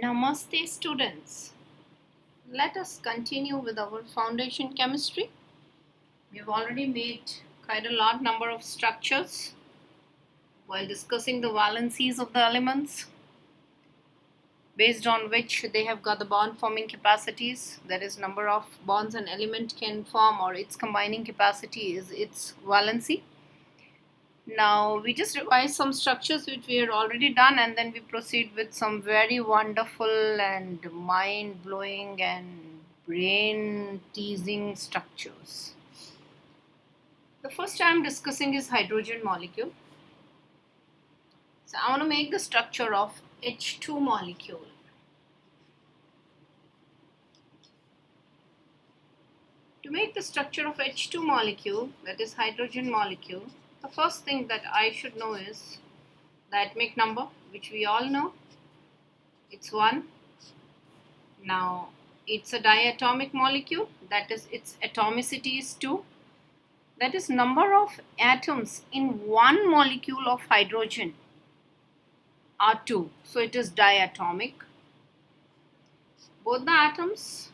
Namaste students. Let us continue with our foundation chemistry. We have already made quite a large number of structures while discussing the valencies of the elements based on which they have got the bond forming capacities, that is number of bonds an element can form, or its combining capacity is its valency. Now we just revise some structures which we had already done, and then we proceed with some very wonderful and mind-blowing and brain-teasing structures. The first I am discussing is hydrogen molecule. So I want to make the structure of H2 molecule. To make the structure of H2 molecule, that is hydrogen molecule, the first thing that I should know is the atomic number, which we all know. It's 1. Now, it's a diatomic molecule, that is its atomicity is 2. That is number of atoms in one molecule of hydrogen are 2. So, it is diatomic. Both the atoms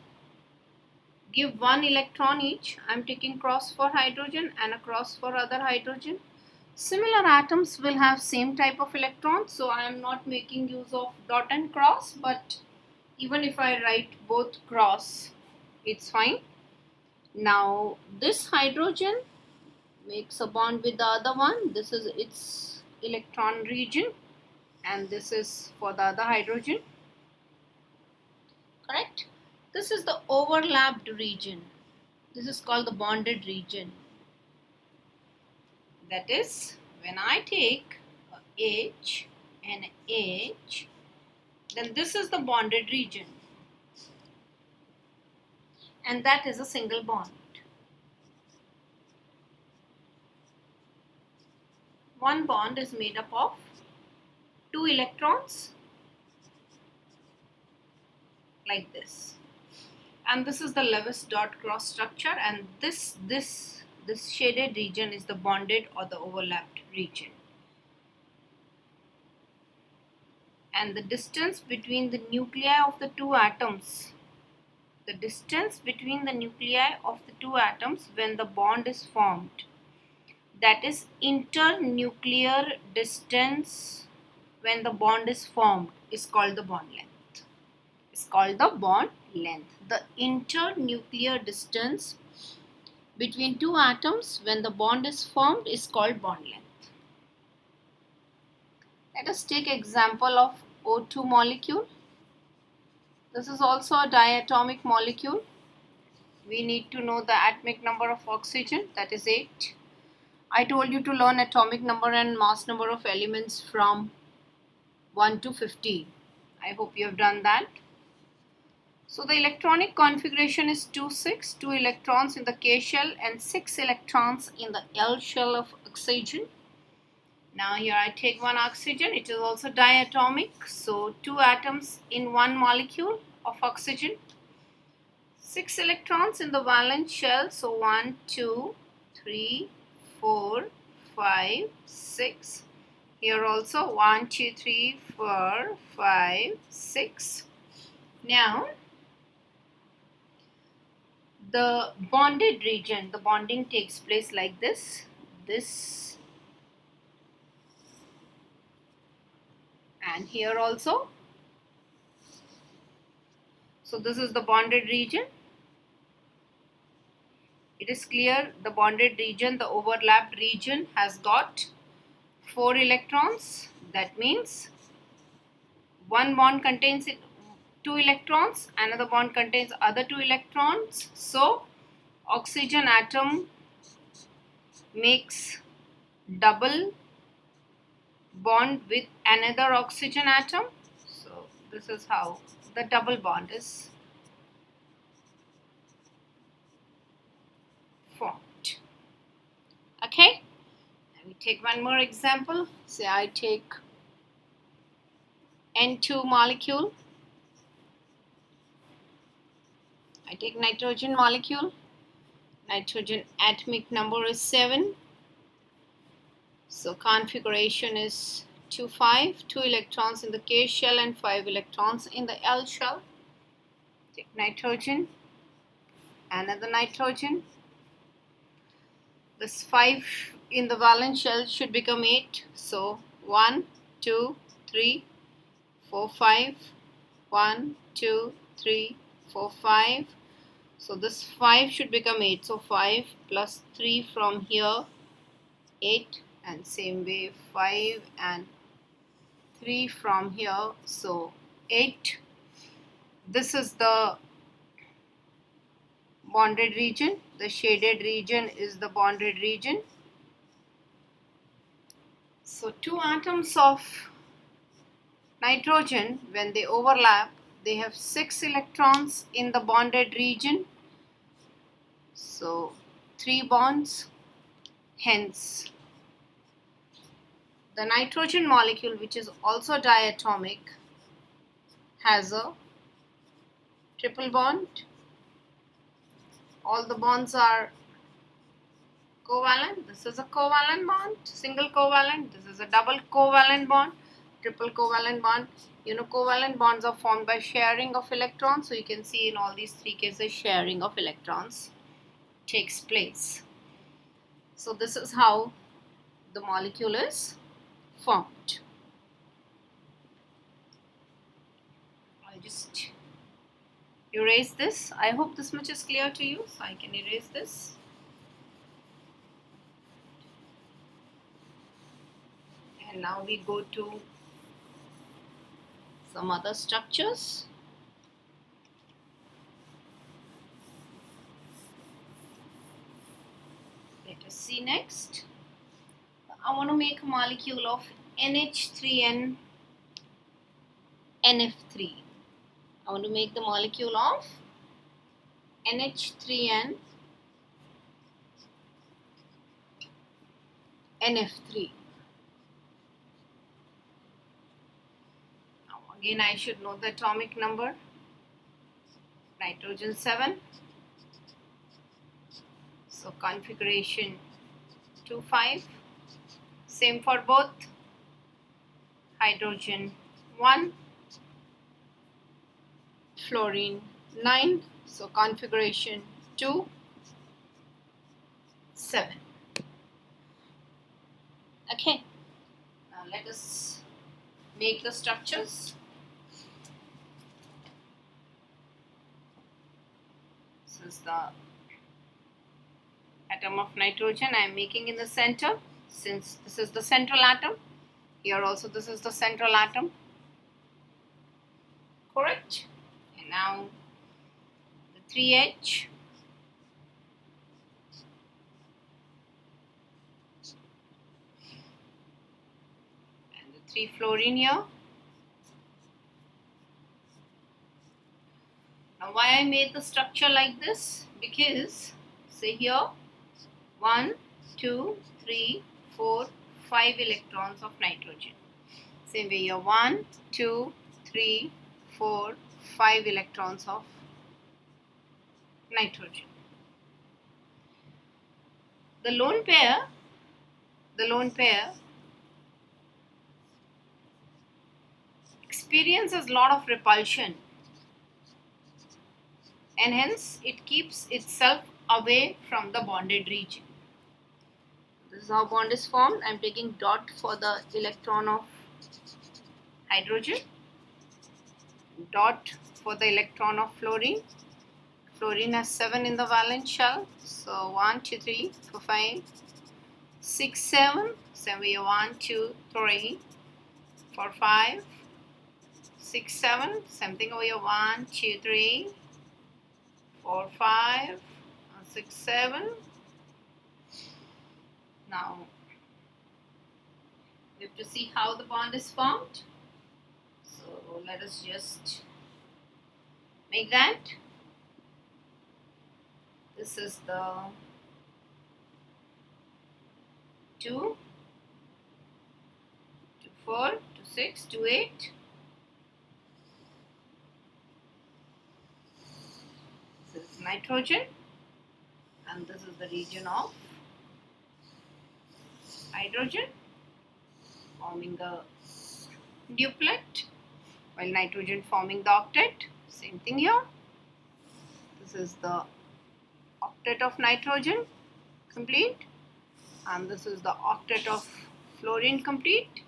give 1 electron each. I am taking cross for hydrogen and a cross for other hydrogen. Similar atoms will have same type of electrons, so I am not making use of dot and cross, but even if I write both cross, it's fine. Now this hydrogen makes a bond with the other one. This is its electron region and this is for the other hydrogen. Correct? This is the overlapped region. This is called the bonded region. That is, when I take H and H, then this is the bonded region. And that is a single bond. One bond is made up of 2 electrons, like this. And this is the Lewis dot cross structure, and this shaded region is the bonded or the overlapped region. And the distance between the nuclei of the two atoms, when the bond is formed, that is internuclear distance when the bond is formed, is called the bond length. The internuclear distance between two atoms when the bond is formed is called bond length. Let us take example of O2 molecule. This is also a diatomic molecule. We need to know the atomic number of oxygen, that is 8. I told you to learn atomic number and mass number of elements from 1 to 50. I hope you have done that. So the electronic configuration is 2,6, 2 electrons in the K shell and 6 electrons in the L shell of oxygen. Now here I take one oxygen, it is also diatomic, so 2 atoms in one molecule of oxygen. 6 electrons in the valence shell, so 1, 2, 3, 4, 5, 6. Here also 1, 2, 3, 4, 5, 6. Now the bonded region, the bonding takes place like this, and here also. So this is the bonded region. It is clear the bonded region, the overlapped region has got 4 electrons. That means one bond contains 2 electrons, another bond contains other 2 electrons. So oxygen atom makes double bond with another oxygen atom. So this is how the double bond is formed. Okay, and we take one more example. Say I take N2 molecule. I take nitrogen molecule. Nitrogen atomic number is 7. So configuration is 2 5, 2 electrons in the K shell and 5 electrons in the L shell. Take nitrogen, another nitrogen. This 5 in the valence shell should become 8. So 1, 2, 3, 4, 5. 1, 2, 3, 4, 5. So this 5 should become 8. So 5 plus 3 from here, 8. And same way 5 and 3 from here. So 8. This is the bonded region. The shaded region is the bonded region. So 2 atoms of nitrogen, when they overlap, they have 6 electrons in the bonded region. So 3 bonds. Hence, the nitrogen molecule, which is also diatomic, has a triple bond. All the bonds are covalent. This is a covalent bond, single covalent. This is a double covalent bond, triple covalent bond. You know, covalent bonds are formed by sharing of electrons. So you can see in all these 3 cases, sharing of electrons takes place. So this is how the molecule is formed. I'll just erase this. I hope this much is clear to you, so I can erase this. And now we go to some other structures. Let us see next. I want to make a molecule of NH3N NF3. I want to make the molecule of NH3N NF3. Now again I should know the atomic number. Nitrogen 7. So configuration 2 5. Same for both. Hydrogen 1. Fluorine 9. So configuration 2 7. Okay. Now let us make the structures. This is the atom of nitrogen I am making in the center. Since this is the central atom, here also this is the central atom. Correct? And now the 3H. And the 3 fluorine here. Now why I made the structure like this? Because say here 1, 2, 3, 4, 5 electrons of nitrogen. Same way here 1, 2, 3, 4, 5 electrons of nitrogen. The lone pair experiences a lot of repulsion, and hence it keeps itself away from the bonded region. This is how bond is formed. I am taking dot for the electron of hydrogen, dot for the electron of fluorine. Fluorine has 7 in the valence shell. So 1, 2, 3, 4, 5, 6, 7. So we have 1, 2, 3, 4, 5, 6, 7. Same thing over here 1, 2, 3, 4, 5, 6, 7. Now we have to see how the bond is formed. So let us just make that. This is the 2 to 4 to 6 to 8. This is nitrogen, and this is the region of hydrogen, forming the duplet, while nitrogen forming the octet. Same thing here. This is the octet of nitrogen complete, and this is the octet of fluorine complete.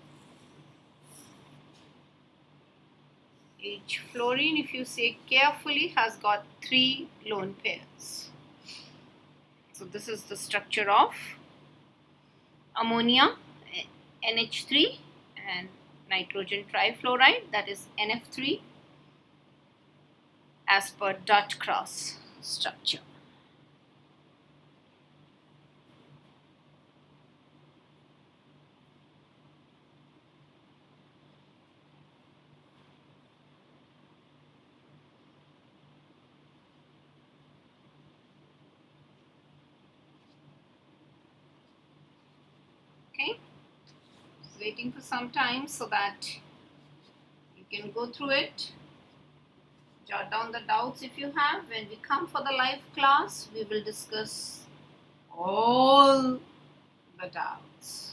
Each fluorine, if you see carefully, has got 3 lone pairs. So this is the structure of ammonia, NH3, and nitrogen trifluoride, that is NF3, as per dot cross structure. Okay, just waiting for some time so that you can go through it. Jot down the doubts if you have. When we come for the live class, we will discuss all the doubts.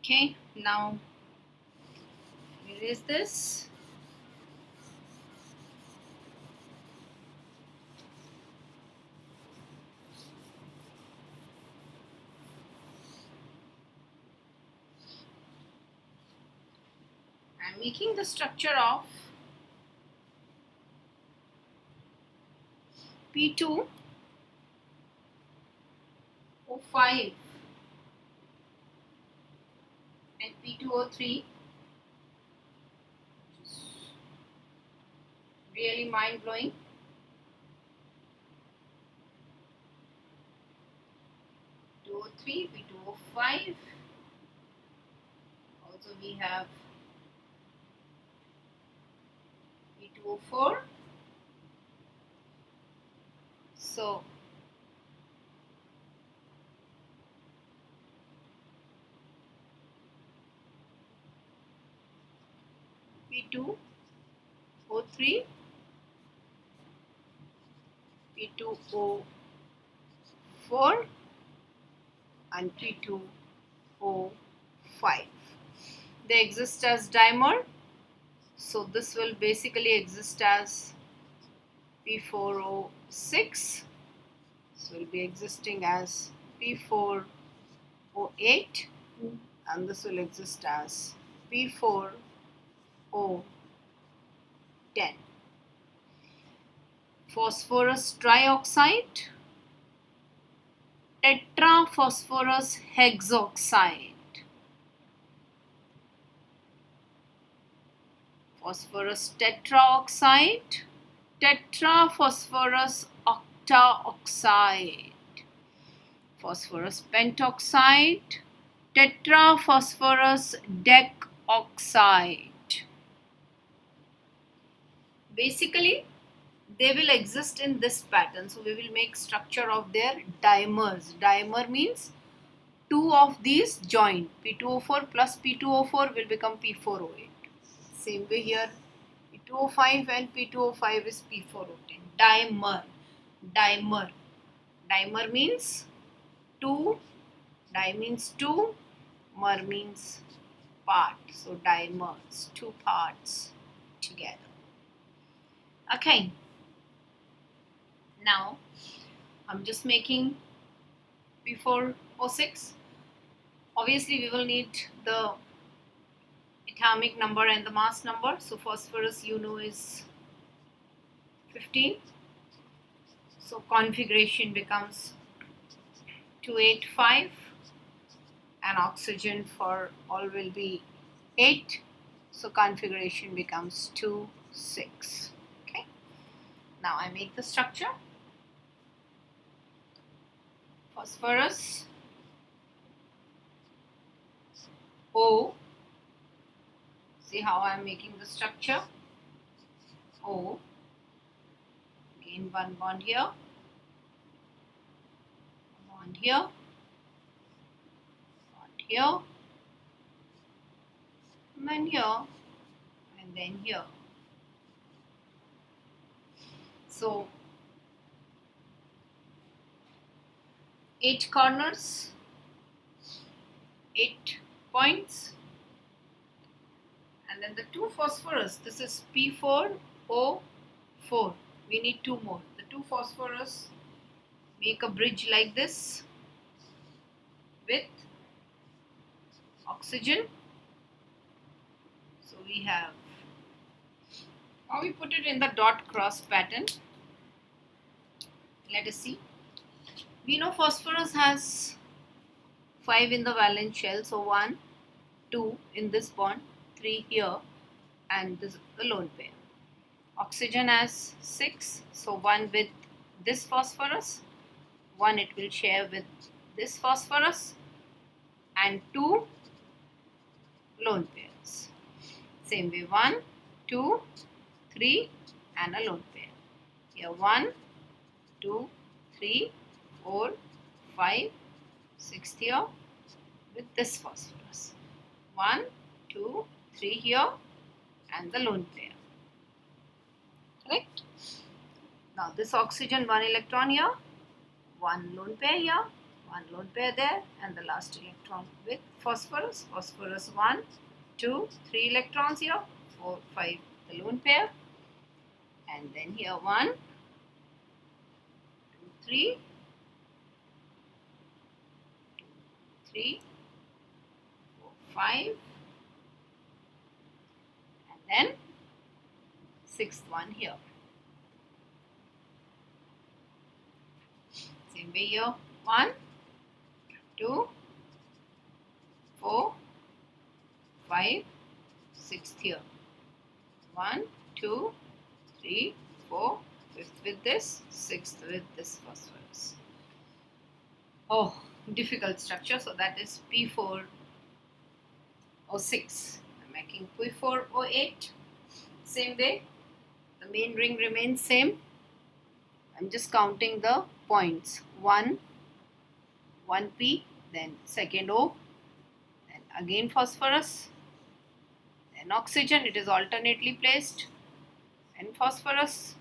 Okay, now where is this? I'm making the structure of P2O5 and P2O3. Really mind-blowing. P2O3, P2O5. Also we have P2O4. So P2O3, P2O4 and P2O5. They exist as dimer, so this will basically exist as P4O6. This will be existing as P4O8, and this will exist as P4O10. Phosphorus trioxide, tetraphosphorus hexoxide, phosphorus tetraoxide, tetraphosphorus octaoxide, phosphorus pentoxide, tetraphosphorus decoxide. Basically, they will exist in this pattern. So we will make structure of their dimers. Dimer means 2 of these joined. P2O4 plus P2O4 will become P4O8. Same way here, P2O5 and P2O5 is P4O10. Dimer. Dimer. Dimer means 2. Di means 2. Mer means part. So dimers, 2 parts together. Okay. Now, I'm just making P4O6. Obviously, we will need the atomic number and the mass number. So, phosphorus, you know, is 15. So, configuration becomes 285, and oxygen for all will be 8. So, configuration becomes 2, 6. Okay. Now, I make the structure. Phosphorus O. See how I am making the structure. O. Again, one bond here. Bond here. Bond here. and then here, and then here. So 8 corners, 8 points, and then the 2 phosphorus. This is P4O4. We need 2 more. The 2 phosphorus make a bridge like this with oxygen. So we have, now we put it in the dot cross pattern. Let us see. We know phosphorus has 5 in the valence shell, so 1, 2 in this bond, 3 here, and this is the lone pair. Oxygen has 6, so 1 with this phosphorus, 1 it will share with this phosphorus, and 2 lone pairs. Same way, 1, 2, 3, and a lone pair. Here 1, 2, 3, 4, 5, 6 here with this phosphorus. 1, 2, 3 here, and the lone pair. Correct? Now this oxygen, 1 electron here, 1 lone pair here, 1 lone pair there, and the last electron with phosphorus. Phosphorus 1, 2, 3 electrons here, 4, 5 the lone pair, and then here 1, 2, 3, 3, 4, 5, and then 6th one here. Same way here, 1, 2, 4, 5, 6th here. 1, 2, 3, 4, 5th with this, 6th with this phosphorus. Oh, difficult structure, so that is P4O6. I'm making P4O8. Same way, the main ring remains same. I'm just counting the points. 1 P, then second O, then again phosphorus, then oxygen. It is alternately placed, then phosphorus,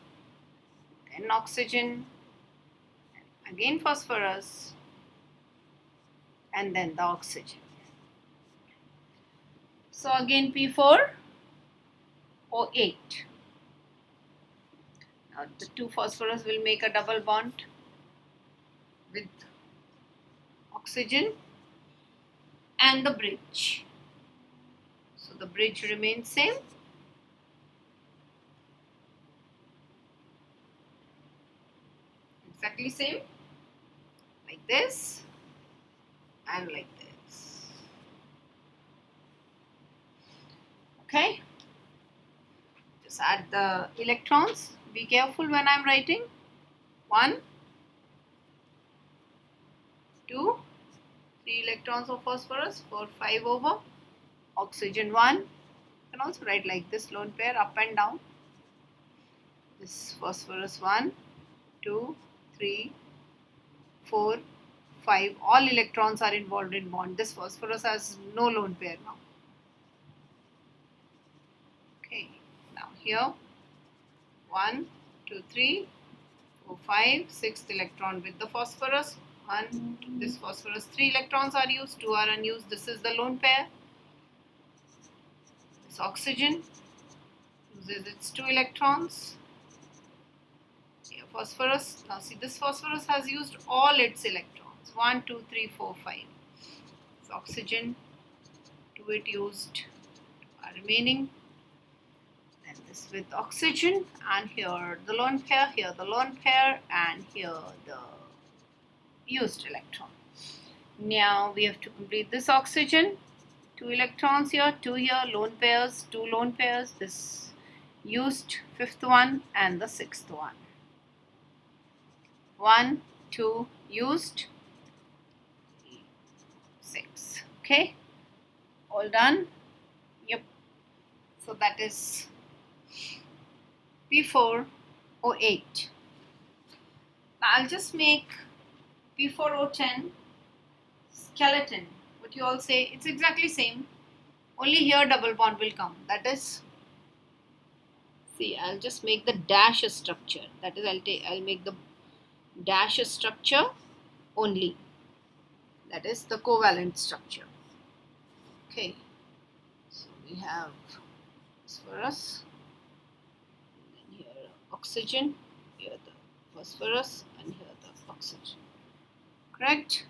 then oxygen, then again phosphorus, and then the oxygen. So again P4O8. Now the 2 phosphorus will make a double bond with oxygen and the bridge. So the bridge remains same. Exactly same, like this and like this. Okay, just add the electrons. Be careful when I am writing. 1, 2, 3 electrons of phosphorus, 4, 5 over oxygen 1. You can also write like this, lone pair up and down. This phosphorus 1, 2, 3, 4, 5. All electrons are involved in bond. This phosphorus has no lone pair now. Okay, now here 1, 2, 3, 4, 5, 6th electron with the phosphorus. 1, this phosphorus, 3 electrons are used, 2 are unused. This is the lone pair. This oxygen uses its 2 electrons. Here phosphorus. Now see, this phosphorus has used all its electrons. 1, 2, 3, 4, 5. This oxygen, 2 it used, are remaining. Then this with oxygen, and here the lone pair, here the lone pair, and here the used electron. Now we have to complete this oxygen. 2 electrons here, 2 here, lone pairs, 2 lone pairs, this used 5th one and the 6th one. 1, 2 used, 6. Okay, all done. Yep. So that is P4O8. Now I'll just make P4O10 skeleton. What you all say, it's exactly same. Only here double bond will come. That is, see, I'll just make the dash structure. That is, I'll make the dash structure only. That is the covalent structure. Okay. So we have phosphorus, and then here oxygen, here the phosphorus, and here the oxygen. Correct?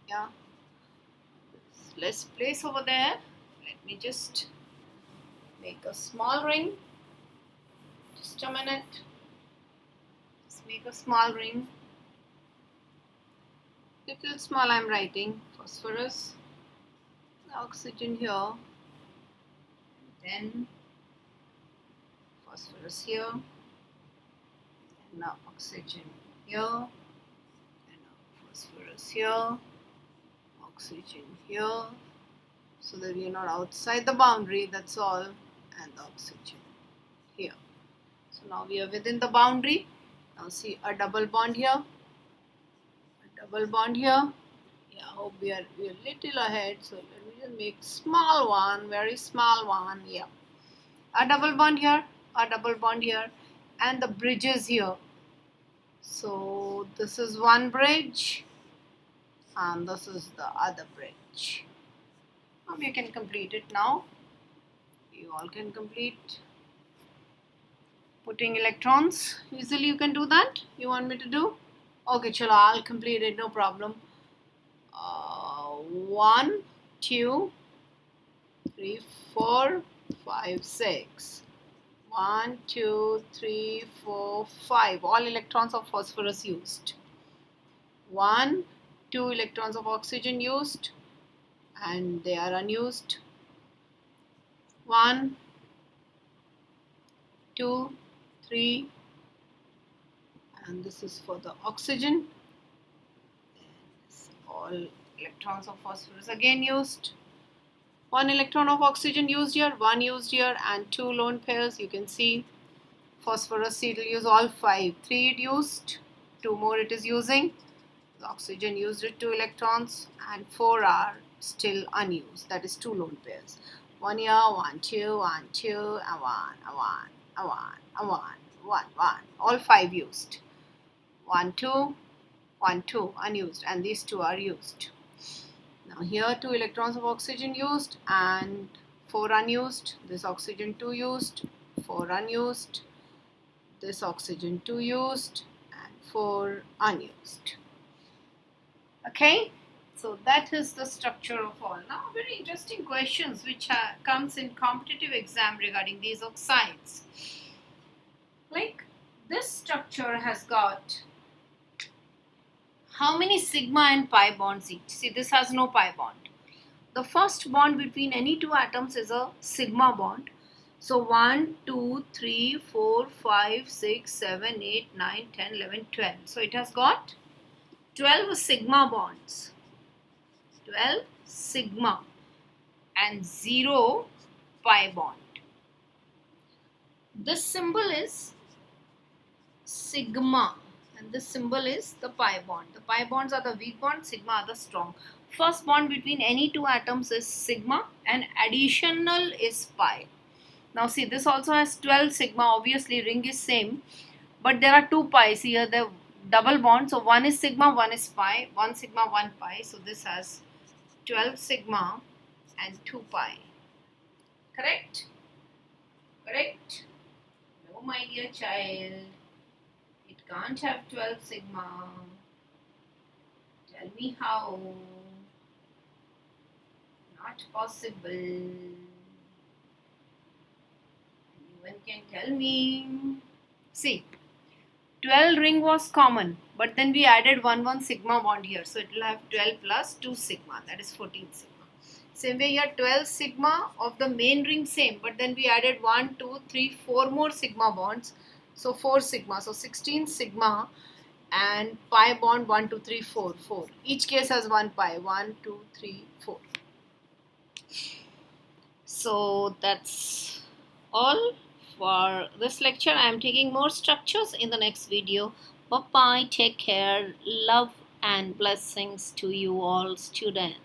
Yeah. Less place over there. Let me just make a small ring. Just a minute. Just make a small ring. Little small I'm writing. Phosphorus. Oxygen here. Then phosphorus here. And now oxygen here. And now phosphorus here. Oxygen here. So that we are not outside the boundary, that's all. And the oxygen here. So now we are within the boundary. Now see a double bond here. A double bond here. Yeah, I hope we are little ahead. So let me just make small one, very small one. Yeah. A double bond here, a double bond here, and the bridges here. So this is one bridge, and this is the other bridge. Hope you can complete it now. You all can complete putting electrons. Easily you can do that. You want me to do? Okay, chalo, I'll complete it, no problem. 1, 2, 3, 4, 5, 6. 1, 2, 3, 4, 5. All electrons of phosphorus used. 1, 2 electrons of oxygen used, and they are unused. 1, 2, 3, and this is for the oxygen. All electrons of phosphorus again used. 1 electron of oxygen used here, 1 used here, and 2 lone pairs. You can see phosphorus it will use all 5. 3 it used, 2 more it is using. The oxygen used it 2 electrons, and 4 are still unused. That is 2 lone pairs. 1 here, 1, 2, 1, 2, and 1, and 1, and 1, and 1, 1, 1. All 5 used. 1, 2, 1, 2 unused, and these 2 are used. Now here 2 electrons of oxygen used and 4 unused. This oxygen 2 used, 4 unused. This oxygen 2 used and 4 unused. Okay, so that is the structure of all. Now very interesting questions which comes in competitive exam regarding these oxides. Like this structure has got how many sigma and pi bonds each? See, this has no pi bond. The first bond between any two atoms is a sigma bond. So 1, 2, 3, 4, 5, 6, 7, 8, 9, 10, 11, 12. So it has got 12 sigma bonds. 12 sigma and 0 pi bond. This symbol is sigma. And this symbol is the pi bond. The pi bonds are the weak bonds, sigma are the strong. First bond between any two atoms is sigma and additional is pi. Now see, this also has 12 sigma. Obviously ring is same, but there are 2 pi's here. The double bond. So 1 is sigma, 1 is pi. 1 sigma, 1 pi. So this has 12 sigma and 2 pi. Correct? Correct? No, my dear child. Can't have 12 sigma. Tell me how. Not possible. Anyone can tell me. See, 12 ring was common, but then we added 1 sigma bond here. So it will have 12 plus 2 sigma, that is 14 sigma. Same way here 12 sigma of the main ring same, but then we added 1, 2, 3, 4 more sigma bonds. So 4 sigma, so 16 sigma and pi bond 1, 2, 3, 4, 4. Each case has 1 pi, 1, 2, 3, 4. So that's all for this lecture. I am taking more structures in the next video. Bye bye, take care, love and blessings to you all students.